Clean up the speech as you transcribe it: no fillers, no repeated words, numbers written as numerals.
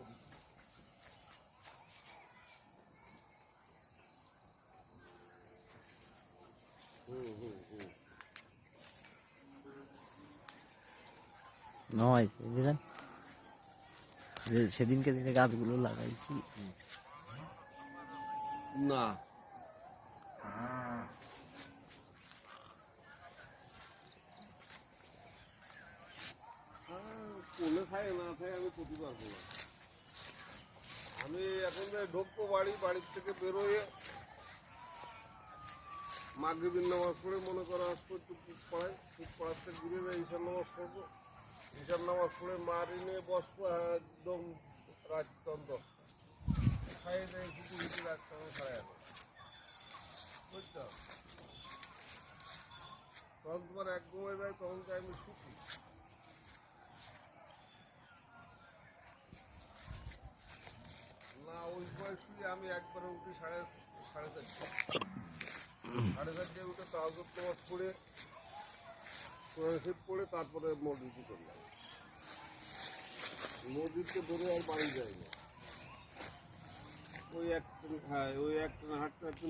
করি। নয় বুঝলেন, সেদিনকে দিনে গাছগুলো লাগাইছি না কোলে খায় না খায় আমি করতে পারবো না। আমি এখন ঢুকবো বাড়ির থেকে বেরোয় মাগরিবের নামাজ পড়ে মনে করো আসবো একটু পুক পড়াই, পুক পড়াতে ঘুরে যাই ঈশার নামাজ পড়বো, ঈশার নামাজ পড়ে মারি নিয়ে বসবো একদম রাত 10টা খাইয়ে দেয় কিছু কিছু রাখতে হবে খায় না, বুঝছো? তখন তোমার এক ঘুমে যায়, তখন আমি সুখী না। ওই বয়সে আমি একবারে উঠি সাড়ে 4:30 উঠে তাহাজ্জুদ নামাজ পড়ে কোরআন শরীফ পড়ে তারপরে মসজিদে করলাম। মসজিদকে ধরে আর বাড়ি যায় না, ওই একটা, হ্যাঁ ওই একটা হাঁটতে হাঁটতে